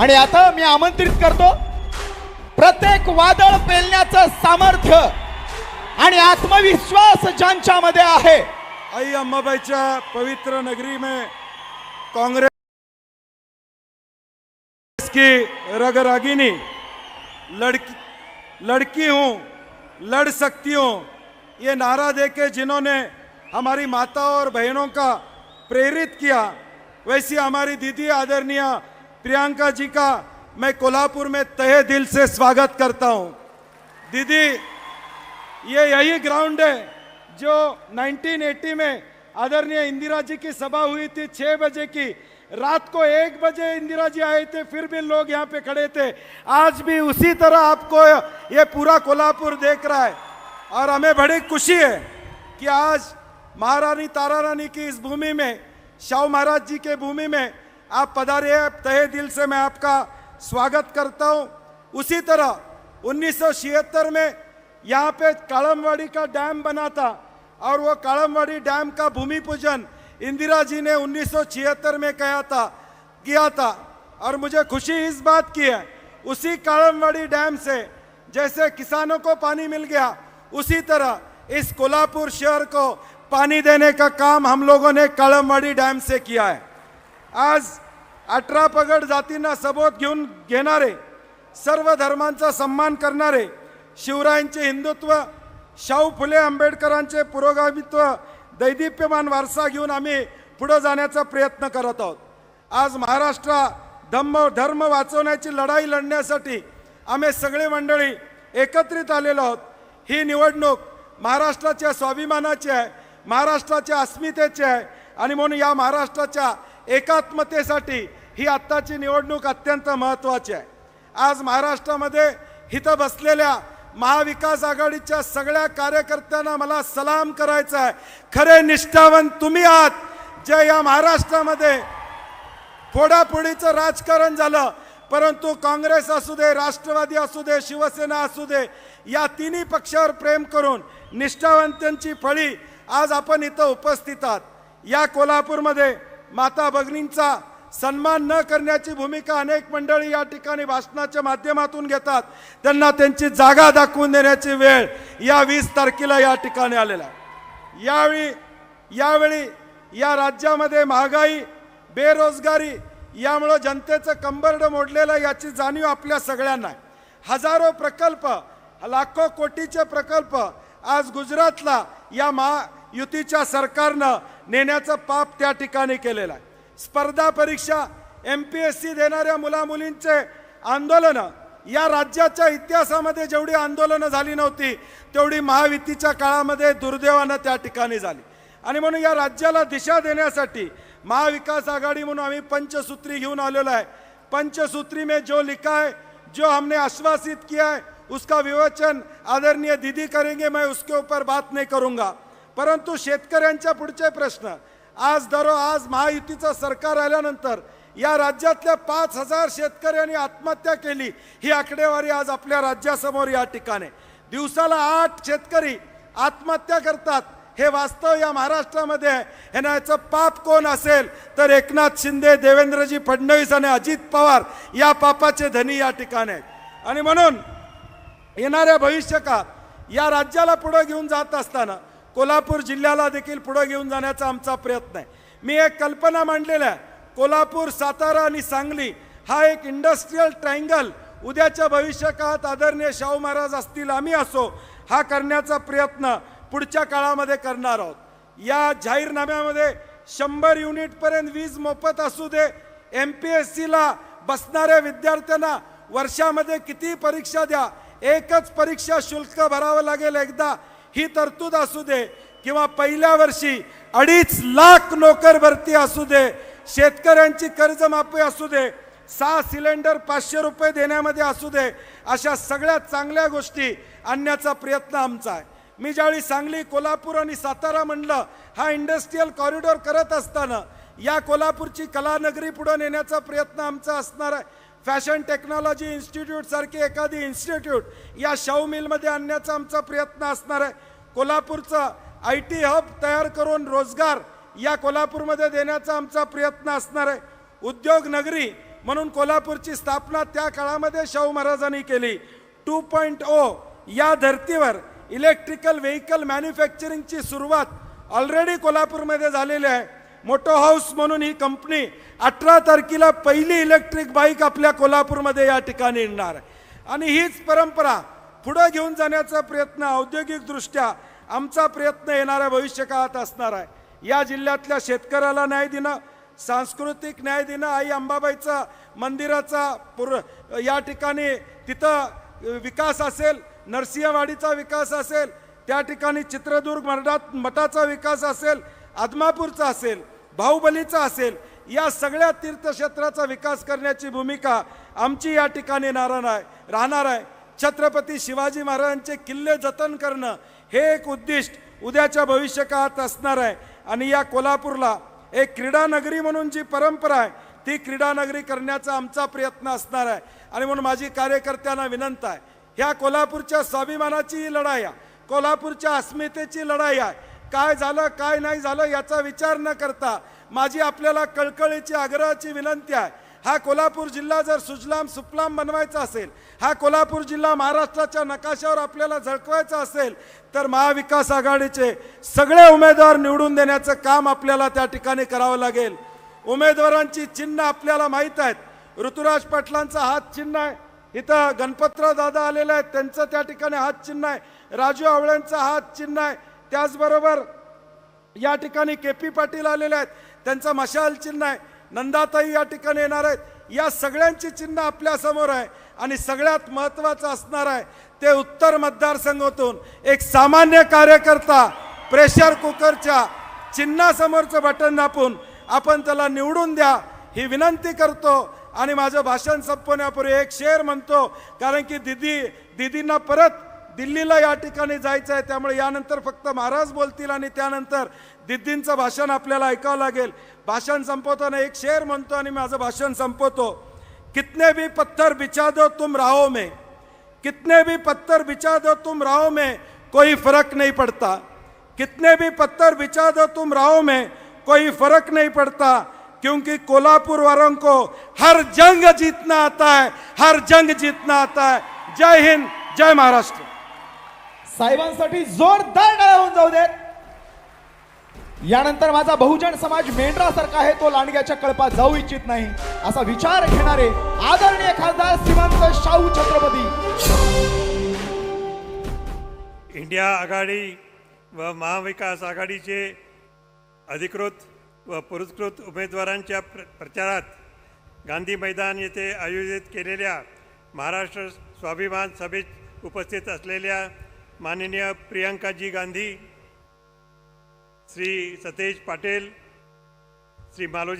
आणि आता मी आमंत्रित करतो, प्रत्येक वादळ पेलण्याचं सामर्थ्य आणि आत्मविश्वास ज्यांच्यामध्ये आहे, आई अंबाबाईच्या पवित्र नगरी में कांग्रेस की रगरागिनी लड़की हूँ, लड़ सकती हूँ, ये नारा देके जिन्होंने हमारी माताओं और बहनों का प्रेरित किया, वैसी हमारी दीदी आदरणीय प्रियंका जी का मैं कोल्हापुर में तहे दिल से स्वागत करता हूँ। दीदी, ये यही ग्राउंड है जो 1980 में आदरणीय इंदिरा जी की सभा हुई थी 6 बजे की, रात को 1 बजे इंदिरा जी आए थे, फिर भी लोग यहाँ पे खड़े थे। आज भी उसी तरह आपको ये पूरा कोल्हापुर देख रहा है और हमें बड़ी खुशी है कि आज महारानी तारा रानी की इस भूमि में, शाहू महाराज जी के भूमि में आप पधारे हैं। तहे दिल से मैं आपका स्वागत करता हूँ। उसी तरह 1976 में यहाँ पे कालमवाड़ी का डैम बना था और वो कालमवाड़ी डैम का भूमि पूजन इंदिरा जी ने 1976 में किया था और मुझे खुशी इस बात की है, उसी कालमवाड़ी डैम से जैसे किसानों को पानी मिल गया, उसी तरह इस कोल्हापुर शहर को पानी देने का काम हम लोगों ने कालमवाड़ी डैम से किया है। आज 18 पगड जातींना सबोध घेणारे, सर्व धर्मांचा सन्मान करणारे, शिवरायांचे हिंदुत्व, शाहू फुले आंबेडकरांचे पुरोगामित्व, दैदिप्यमान वारसा घेऊन आम्ही पुढे जाण्याचा प्रयत्न करत आहोत। आज महाराष्ट्र धर्म वाचवण्याची लढाई लढण्यासाठी आम्ही सगळे मंडळी एकत्रित आलेलो आहोत। ही निवडणूक महाराष्ट्राच्या स्वाभिमानाची आहे, महाराष्ट्राच्या अस्मितेची आहे आणि म्हणून या महाराष्ट्राच्या एकात्मतेसाठी ही आत्ताची निवडणूक अत्यंत महत्त्वाची आहे। आज महाराष्ट्रामध्ये हित बसलेल्या महाविकास आघाडीच्या सगळ्या कार्यकर्त्यांना मला सलाम करायचा आहे। खरे निष्ठावंत तुम्ही आहात, जे या महाराष्ट्रामध्ये फोडाफोडीचं राजकारण झालं, परंतु काँग्रेस असू दे, राष्ट्रवादी असू दे, शिवसेना असू दे, या तिन्ही पक्षावर प्रेम करून निष्ठावंतांची फळी आज आपण इथं उपस्थित आहात। या कोल्हापूरमध्ये माता भगिनींचा सन्मान न करण्याची भूमिका अनेक मंडळी या ठिकाणी भाषणाच्या माध्यमातून घेतात, त्यांना त्यांची जागा दाखवून देण्याची वेळ या 20 तारखेला या ठिकाणी आलेला आहे। यावेळी या राज्यामध्ये महागाई, बेरोजगारी यामुळे जनतेचं कंबरड मोडलेलं, याची जाणीव आपल्या सगळ्यांना आहे। हजारो प्रकल्प, लाखो कोटीचे प्रकल्प आज गुजरातला या महायुतीच्या सरकारनं नेण्याचं पाप त्या ठिकाणी केलेलं आहे। स्पर्धा परीक्षा, MPSC देणाऱ्या मुलामुलींचे आंदोलन, या राज्याच्या इतिहासामध्ये जेवढी आंदोलनं झाली नव्हती तेवढी महायुतीच्या काळामध्ये दुर्दैवानं त्या ठिकाणी झाली। आणि म्हणून या राज्याला दिशा देण्यासाठी महाविकास आघाडी म्हणून आम्ही पंचसूत्री घेऊन आलेलो आहे। पंचसूत्री में जो लिखा है, जो हमने आश्वासित किया है, उसका विवेचन आदरणीय दीदी करेंगे, मैं उसके ऊपर बात नहीं करूंगा। परंतु शेतकऱ्यांच्या पुढचे प्रश्न, आज महायुतीचं सरकार आल्यानंतर या राज्यातल्या 5000 शेतकऱ्यांनी आत्महत्या केली, ही आकडेवारी आज आपल्या राज्यासमोर या ठिकाणी। दिवसाला 8 शेतकरी आत्महत्या करतात, हे वास्तव या महाराष्ट्रामध्ये आहे। ह्याचं पाप कोण असेल तर एकनाथ शिंदे, देवेंद्रजी फडणवीस आणि अजित पवार या पापाचे धनी या ठिकाणी आहेत। आणि म्हणून येणाऱ्या भविष्यकाळात या राज्याला पुढे घेऊन जात असताना कोल्हापूर जिल्ह्याला देखील पुढे घेऊन जाण्याचा आमचा प्रयत्न आहे। मी एक कल्पना मांडलेली आहे, कोल्हापूर, सातारा आणि सांगली हा एक इंडस्ट्रियल ट्रायंगल उद्याच्या भविष्यकाळात आदरणीय शाहू महाराज असतील, आम्ही असो, हा करण्याचा प्रयत्न पुढच्या काळामध्ये करणार आहोत। या जाहीरनाम्यामध्ये 100 युनिटपर्यंत वीज मोफत असू दे, MPSCला बसणाऱ्या विद्यार्थ्यांना वर्षामध्ये किती परीक्षा द्या, एकच परीक्षा शुल्क भरावं लागेल एकदा, ही तरतूद असू दे, किंवा पहिल्या वर्षी 2.5 लाख नोकर भरती असू दे, शेतकऱ्यांची कर्जमाफी असू दे, 6 सिलेंडर 500 रुपये देण्यामध्ये असू दे, अशा सगळ्या चांगल्या गोष्टी आणण्याचा प्रयत्न आमचा आहे। मी ज्यावेळी सांगली, कोल्हापूर आणि सातारा म्हणलं, हा इंडस्ट्रियल कॉरिडॉर करत असताना या कोल्हापूरची कलानगरी पुढे नेण्याचा प्रयत्न आमचा असणार आहे। फॅशन टेक्नॉलॉजी इन्स्टिट्यूट सारखी एखादी इन्स्टिट्यूट या शाहू मिलमध्ये आणण्याचा आमचा प्रयत्न असणार आहे। कोल्हापूरचा IT हब तयार करून रोजगार या कोल्हापूरमध्ये देण्याचा आमचा प्रयत्न असणार आहे। उद्योग नगरी म्हणून कोल्हापूरची स्थापना त्या काळामध्ये शाहू महाराजांनी केली. 2.0 या धर्तीवर इलेक्ट्रिकल व्हेकल मॅन्युफॅक्चरिंगची सुरुवात ऑलरेडी कोल्हापूरमध्ये झालेली आहे. मोटो हाऊस म्हणून ही कंपनी 18 तारखेला पहिली इलेक्ट्रिक बाईक आपल्या कोल्हापूरमध्ये या ठिकाणी येणार आहे. आणि हीच परंपरा पुढे घेऊन जाण्याचा प्रयत्न औद्योगिकदृष्ट्या आमचा प्रयत्न येणाऱ्या भविष्यकाळात असणार आहे. या जिल्ह्यातल्या शेतकऱ्याला न्याय देणं, सांस्कृतिक न्याय देणं, आई अंबाबाईचा मंदिराचा या ठिकाणी तिथं विकास असेल, नरसिंहवाडीचा विकास असेल, त्या ठिकाणी चित्रदुर्ग मठाचा विकास असेल, आदमापूरचा असेल, बाहुबलीचा असेल, या सगळ्या तीर्थक्षेत्राचा विकास करण्याची भूमिका आमची या ठिकाणी राहणार आहे. छत्रपती शिवाजी महाराजांचे किल्ले जतन करणं हे एक उद्दिष्ट उद्याच्या भविष्यकाळात असणार आहे. आणि या कोल्हापूरला एक क्रीडा नगरी म्हणून जी परंपरा आहे ती क्रीडा नगरी करण्याचा आमचा प्रयत्न असणार आहे. आणि म्हणून माझी कार्यकर्त्यांना विनंती आहे, ह्या कोल्हापूरच्या स्वाभिमानाची ही लढाई आहे, कोल्हापूरच्या अस्मितेची लढाई आहे. काय झालं काय नाही झालं याचा विचार न करता माझी आपल्याला कळकळीची आग्रहाची विनंती आहे, हा कोल्हापूर जिल्हा जर सुजलाम सुफलाम बनवायचा असेल, हा कोल्हापूर जिल्हा महाराष्ट्राच्या नकाशावर आपल्याला झळकवायचा असेल, तर महाविकास आघाडीचे सगळे उमेदवार निवडून देण्याचं काम आपल्याला त्या ठिकाणी करावं लागेल. उमेदवारांची चिन्ह आपल्याला माहीत आहेत. ऋतुराज पाटलांचा हात चिन्ह आहे, इथं गणपतराव दादा आलेले आहेत त्यांचं त्या ठिकाणी हात चिन्ह आहे, राजू आवळेंचा हात चिन्ह आहे, त्याचबरोबर या ठिकाणी KP पाटील आलेले आहेत त्यांचा मशाल चिन्ह आहे, नंदाताई या ठिकाणी येणार आहेत. या सगळ्यांची चिन्ह आपल्या समोर आहे. आणि सगळ्यात महत्त्वाचं असणार आहे ते उत्तर मतदारसंघातून एक सामान्य कार्यकर्ता प्रेशर कुकरच्या चिन्हासमोरचं बटन दाबून आपण त्याला निवडून द्या ही विनंती करतो. आणि माझं भाषण संपवण्यापूर्वी एक शेर म्हणतो, कारण की दीदींना परत दिल्लीला या ठिकाणी जायचं आहे, त्यामुळे यानंतर फक्त महाराज बोलतील आणि त्यानंतर दीदींचं भाषण आपल्याला ऐकावं लागेल. भाषण संपवताना एक शेर म्हणतो आणि माझं भाषण संपवतो. कितने भी पत्थर बिछा दो तुम राहों में, कितने भी पत्थर बिछा दो तुम राहों में, कोई फर्क नहीं पड़ता. कितने भी पत्थर बिछा दो तुम राहों में, कोई फर्क नहीं पड़ता. क्योंकि कोल्हापुर वालों को हर जंग जीतना आता है, हर जंग जीतना आता है. जय हिंद, जय महाराष्ट्र. साहेबांसाठी जोरदार टाळ्या होऊन जाऊ देत. यानंतर माझा बहुजन समाज मेंढरासारखा आहे, तो लांडग्याच्या कळपात जाऊ इच्छित नाही असा विचार घेणारे आदरणीय खासदार श्रीमंत शाहू छत्रपती. इंडिया आघाडी व महाविकास आघाडीचे अधिकृत व पुरस्कृत उमेदवारांच्या प्रचारात गांधी मैदान येथे आयोजित केलेल्या महाराष्ट्र स्वाभिमान सभेत उपस्थित असलेल्या माननीय प्रियंकाजी गांधी, श्री सतेज पाटील, श्री मालोजी